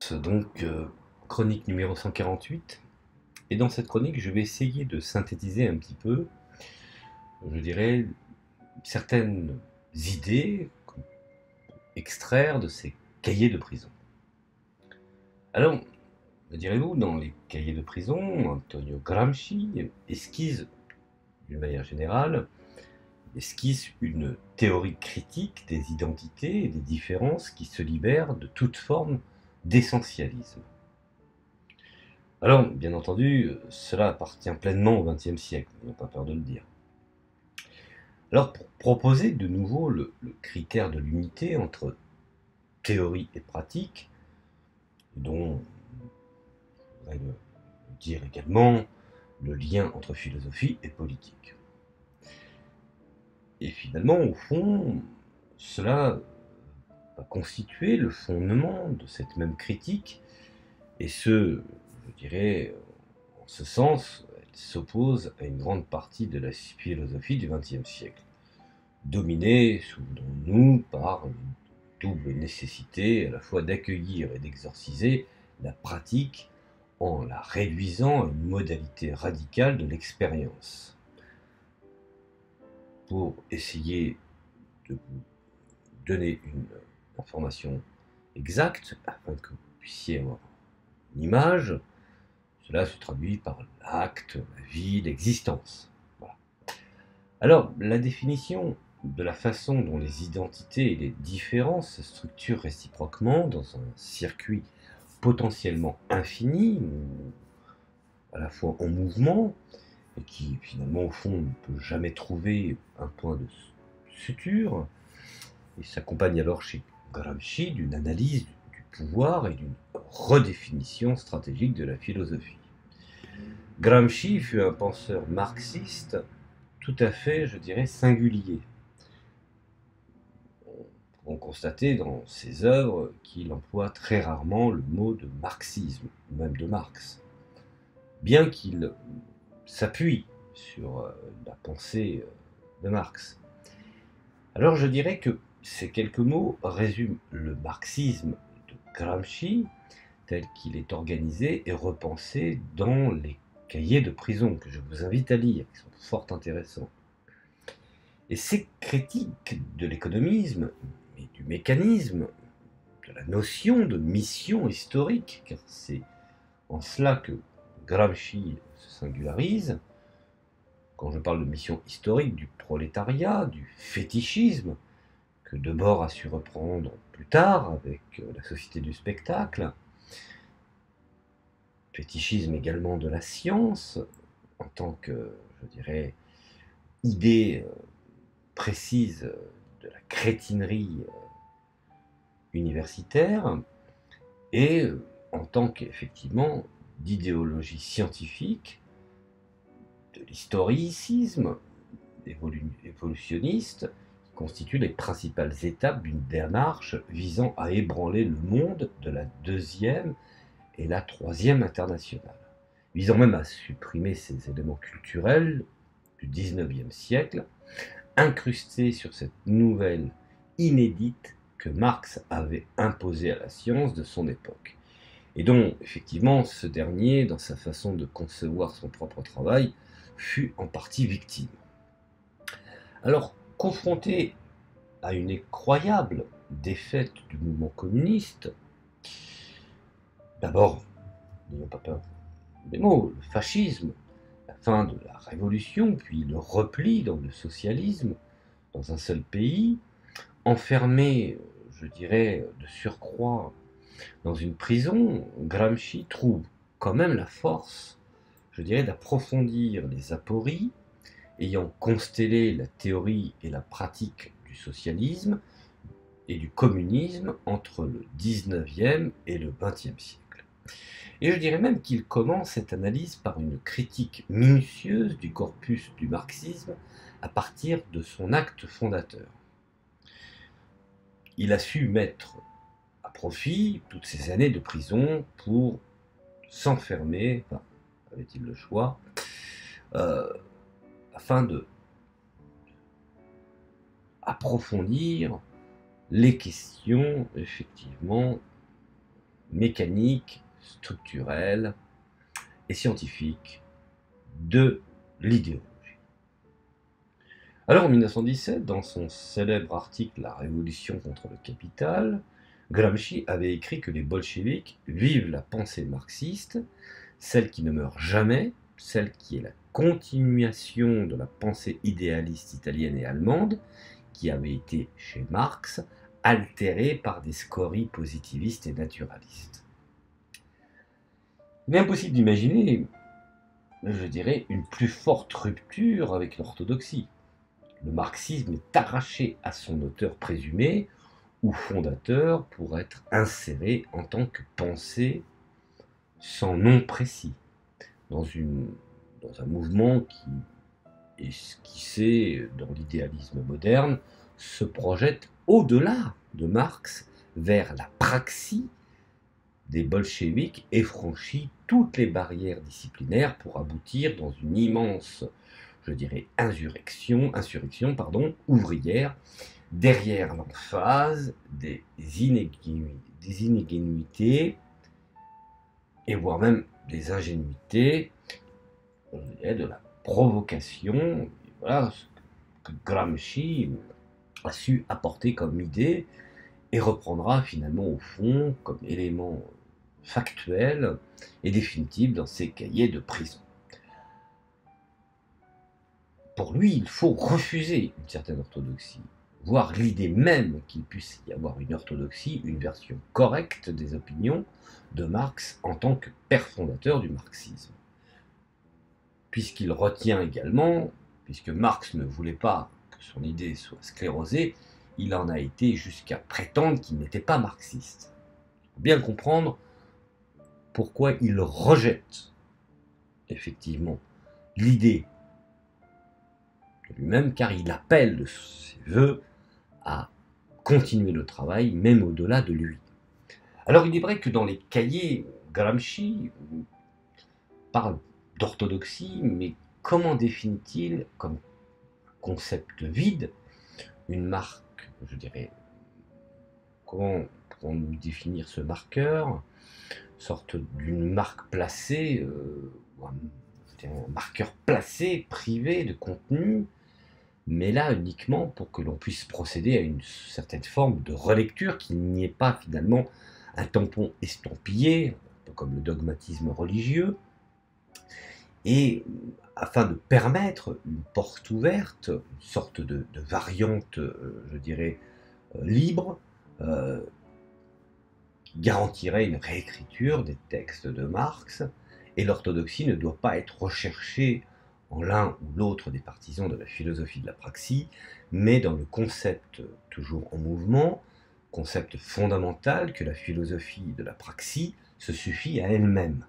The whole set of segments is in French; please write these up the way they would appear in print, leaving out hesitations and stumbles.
tous, chronique numéro 148. Et dans cette chronique, je vais essayer de synthétiser un petit peu, je dirais, certaines idées, extraire de ces cahiers de prison. Alors, me direz-vous, dans les cahiers de prison, Antonio Gramsci esquisse, d'une manière générale, une théorie critique des identités et des différences qui se libèrent de toute forme d'essentialisme. Alors, bien entendu, cela appartient pleinement au XXe siècle, n'ayons pas peur de le dire. Alors, pour proposer de nouveau le critère de l'unité entre théorie et pratique, dont je voudrais dire également le lien entre philosophie et politique. Et finalement, au fond, cela va constituer le fondement de cette même critique, et ce, je dirais, en ce sens, elle s'oppose à une grande partie de la philosophie du XXe siècle, dominée, souvenons-nous, par une double nécessité à la fois d'accueillir et d'exorciser la pratique en la réduisant à une modalité radicale de l'expérience. Pour essayer de vous donner une information exacte, afin que vous puissiez avoir une image, cela se traduit par l'acte, la vie, l'existence. Voilà. Alors, la définition de la façon dont les identités et les différences se structurent réciproquement dans un circuit potentiellement infini, à la fois en mouvement, et qui finalement au fond ne peut jamais trouver un point de suture, et s'accompagne alors chez Gramsci d'une analyse du pouvoir et d'une redéfinition stratégique de la philosophie. Gramsci fut un penseur marxiste tout à fait, je dirais, singulier. On peut constater dans ses œuvres qu'il emploie très rarement le mot de marxisme, ou même de Marx, bien qu'il s'appuie sur la pensée de Marx. Alors je dirais que ces quelques mots résument le marxisme de Gramsci tel qu'il est organisé et repensé dans les cahiers de prison que je vous invite à lire, qui sont fort intéressants. Et ces critiques de l'économisme et du mécanisme, de la notion de mission historique, car c'est en cela que Gramsci se singularise, quand je parle de mission historique du prolétariat, du fétichisme, que Debord a su reprendre plus tard avec la société du spectacle, fétichisme également de la science, en tant que, je dirais, idée précise de la crétinerie universitaire, et en tant qu'effectivement d'idéologie scientifique, de l'historicisme évolutionniste, qui constitue les principales étapes d'une démarche visant à ébranler le monde de la deuxième et la troisième internationale, visant même à supprimer ces éléments culturels du XIXe siècle, incrustés sur cette nouvelle inédite que Marx avait imposée à la science de son époque, et dont, effectivement, ce dernier, dans sa façon de concevoir son propre travail, fut en partie victime. Alors, confronté à une incroyable défaite du mouvement communiste, d'abord, n'ayons pas peur des mots, le fascisme, la fin de la révolution, puis le repli dans le socialisme, dans un seul pays, enfermé, je dirais, de surcroît dans une prison, Gramsci trouve quand même la force, je dirais, d'approfondir les apories, ayant constellé la théorie et la pratique du socialisme et du communisme entre le XIXe et le XXe siècle. Et je dirais même qu'il commence cette analyse par une critique minutieuse du corpus du marxisme à partir de son acte fondateur. Il a su mettre à profit toutes ces années de prison pour s'enfermer, enfin, avait-il le choix, afin de approfondir les questions, effectivement, mécanique, structurelle et scientifique de l'idéologie. Alors en 1917, dans son célèbre article La Révolution contre le capital, Gramsci avait écrit que les bolcheviks vivent la pensée marxiste, celle qui ne meurt jamais, celle qui est la continuation de la pensée idéaliste italienne et allemande, qui avait été chez Marx, altérée par des scories positivistes et naturalistes. Il est impossible d'imaginer, je dirais, une plus forte rupture avec l'orthodoxie. Le marxisme est arraché à son auteur présumé ou fondateur pour être inséré en tant que pensée sans nom précis dans un mouvement qui, esquissé dans l'idéalisme moderne, se projette au-delà de Marx vers la praxis des bolcheviks et franchit toutes les barrières disciplinaires pour aboutir dans une immense, je dirais, insurrection ouvrière, derrière l'emphase des inégénuités et voire même des ingénuités, de la provocation, voilà ce que Gramsci a su apporter comme idée et reprendra finalement au fond comme élément factuel et définitif dans ses cahiers de prison. Pour lui, il faut refuser une certaine orthodoxie, voire l'idée même qu'il puisse y avoir une orthodoxie, une version correcte des opinions de Marx en tant que père fondateur du marxisme. Puisqu'il retient également, puisque Marx ne voulait pas que son idée soit sclérosée, il en a été jusqu'à prétendre qu'il n'était pas marxiste. Il faut bien comprendre pourquoi il rejette effectivement l'idée de lui-même, car il appelle de ses voeux à continuer le travail, même au-delà de lui. Alors il est vrai que dans les cahiers, Gramsci parle d'orthodoxie, mais comment définit-il comme concept vide une marque, je dirais, comment pourrons-nous définir ce marqueur, sorte d'une marque placée, un marqueur placé, privé de contenu, mais là uniquement pour que l'on puisse procéder à une certaine forme de relecture, qu'il n'y ait pas finalement un tampon estampillé, un peu comme le dogmatisme religieux, et afin de permettre une porte ouverte, une sorte de variante, je dirais, libre, qui garantirait une réécriture des textes de Marx, et l'orthodoxie ne doit pas être recherchée en l'un ou l'autre des partisans de la philosophie de la praxis, mais dans le concept toujours en mouvement, concept fondamental que la philosophie de la praxis se suffit à elle-même.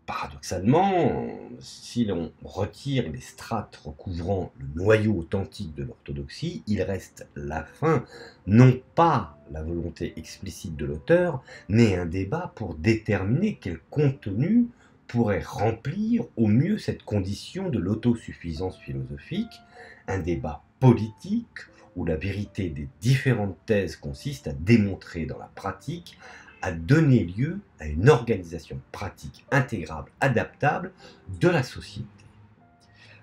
Paradoxalement, si l'on retire les strates recouvrant le noyau authentique de l'orthodoxie, il reste la fin, non pas la volonté explicite de l'auteur, mais un débat pour déterminer quel contenu pourrait remplir au mieux cette condition de l'autosuffisance philosophique, un débat politique où la vérité des différentes thèses consiste à démontrer dans la pratique, à donner lieu à une organisation pratique intégrable, adaptable de la société.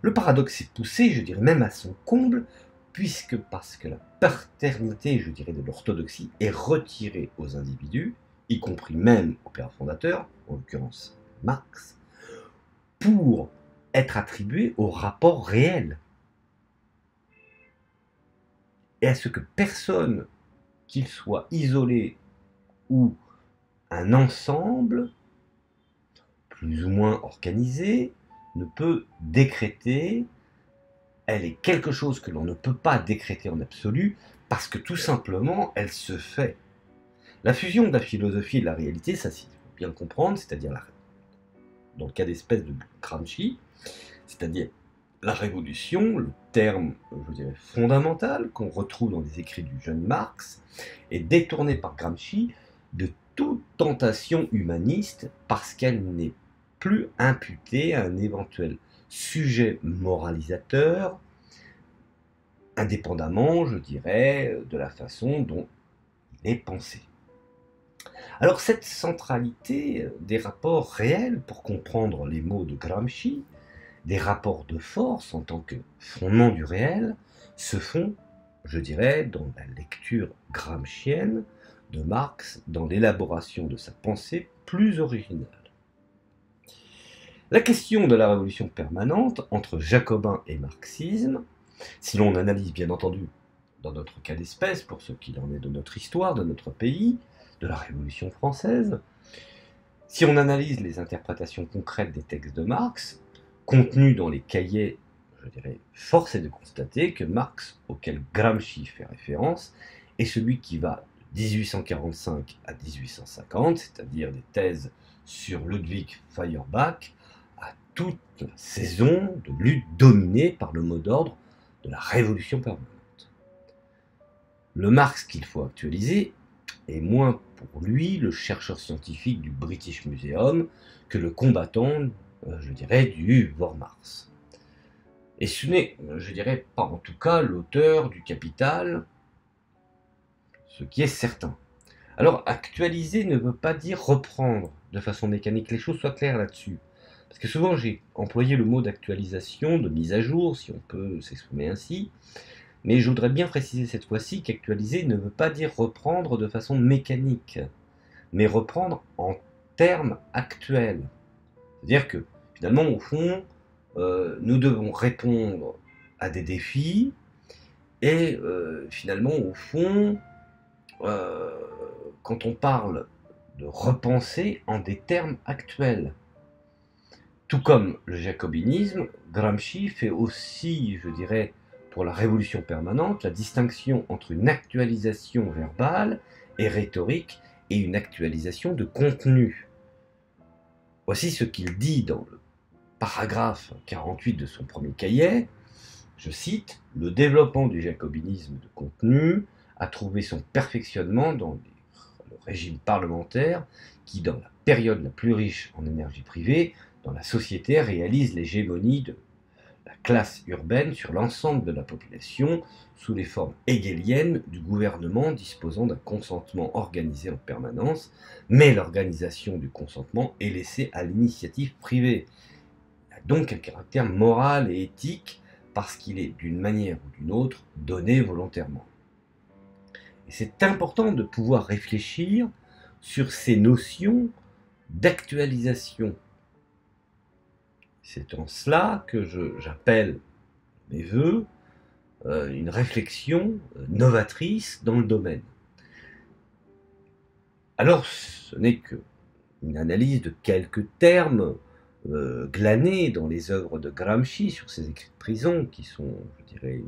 Le paradoxe est poussé, je dirais même à son comble, puisque parce que la paternité, je dirais, de l'orthodoxie est retirée aux individus, y compris même au père fondateur, en l'occurrence Marx, pour être attribuée au rapport réel. Et à ce que personne, qu'il soit isolé ou un ensemble, plus ou moins organisé, ne peut décréter, elle est quelque chose que l'on ne peut pas décréter en absolu, parce que tout simplement, elle se fait. La fusion de la philosophie et de la réalité, ça, il faut bien le comprendre, c'est-à-dire, dans le cas d'espèce de Gramsci, c'est-à-dire la révolution, le terme, je dirais, fondamental, qu'on retrouve dans les écrits du jeune Marx, est détourné par Gramsci de toute tentation humaniste parce qu'elle n'est plus imputée à un éventuel sujet moralisateur, indépendamment, je dirais, de la façon dont il est pensé. Alors cette centralité des rapports réels pour comprendre les mots de Gramsci, des rapports de force en tant que fondement du réel, se font, je dirais, dans la lecture gramscienne de Marx, dans l'élaboration de sa pensée plus originale. La question de la révolution permanente entre jacobin et marxisme, si l'on analyse bien entendu dans notre cas d'espèce, pour ce qu'il en est de notre histoire, de notre pays, de la Révolution française, si on analyse les interprétations concrètes des textes de Marx, contenus dans les cahiers, je dirais, force est de constater que Marx, auquel Gramsci fait référence, est celui qui va de 1845 à 1850, c'est-à-dire des thèses sur Ludwig Feuerbach, à toute la saison de lutte dominée par le mot d'ordre de la Révolution permanente. Le Marx qu'il faut actualiser est moins pour lui le chercheur scientifique du British Museum que le combattant, je dirais, du Vormars. Et ce n'est, je dirais, pas en tout cas l'auteur du Capital, ce qui est certain. Alors, actualiser ne veut pas dire reprendre de façon mécanique. Les choses soient claires là-dessus. Parce que souvent, j'ai employé le mot d'actualisation, de mise à jour, si on peut s'exprimer ainsi. Mais je voudrais bien préciser cette fois-ci qu'actualiser ne veut pas dire reprendre de façon mécanique, mais reprendre en termes actuels. C'est-à-dire que, finalement, au fond, nous devons répondre à des défis, et finalement, au fond, quand on parle de repenser en des termes actuels, tout comme le jacobinisme, Gramsci fait aussi, je dirais, pour la révolution permanente, la distinction entre une actualisation verbale et rhétorique et une actualisation de contenu. Voici ce qu'il dit dans le paragraphe 48 de son premier cahier, je cite, « Le développement du jacobinisme de contenu a trouvé son perfectionnement dans le régime parlementaire qui, dans la période la plus riche en énergie privée, dans la société, réalise l'hégémonie de la classe urbaine sur l'ensemble de la population sous les formes hegeliennes du gouvernement disposant d'un consentement organisé en permanence, mais l'organisation du consentement est laissée à l'initiative privée. Il a donc un caractère moral et éthique parce qu'il est d'une manière ou d'une autre donné volontairement. Et c'est important de pouvoir réfléchir sur ces notions d'actualisation. C'est en cela que j'appelle mes voeux une réflexion novatrice dans le domaine. Alors, ce n'est qu'une analyse de quelques termes glanés dans les œuvres de Gramsci sur ses écrits de prison, qui sont, je dirais,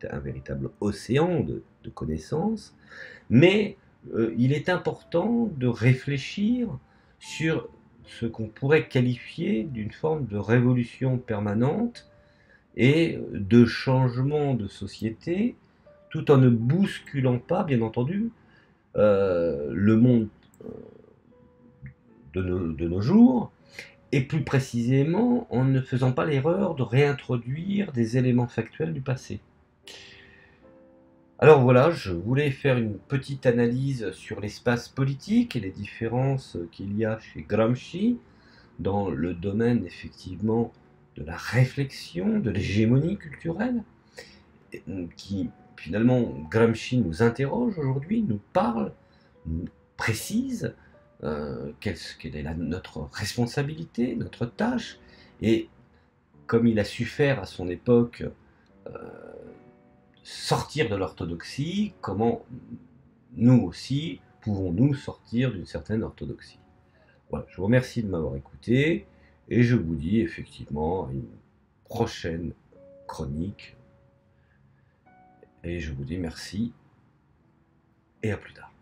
un véritable océan de connaissances, mais il est important de réfléchir sur ce qu'on pourrait qualifier d'une forme de révolution permanente et de changement de société, tout en ne bousculant pas, bien entendu, le monde de nos jours, et plus précisément en ne faisant pas l'erreur de réintroduire des éléments factuels du passé. Alors voilà, je voulais faire une petite analyse sur l'espace politique et les différences qu'il y a chez Gramsci dans le domaine effectivement de la réflexion, de l'hégémonie culturelle, qui finalement Gramsci nous interroge aujourd'hui, nous parle, nous précise quelle est notre responsabilité, notre tâche, et comme il a su faire à son époque sortir de l'orthodoxie, comment nous aussi pouvons-nous sortir d'une certaine orthodoxie. Voilà, je vous remercie de m'avoir écouté, et je vous dis effectivement à une prochaine chronique, et je vous dis merci, et à plus tard.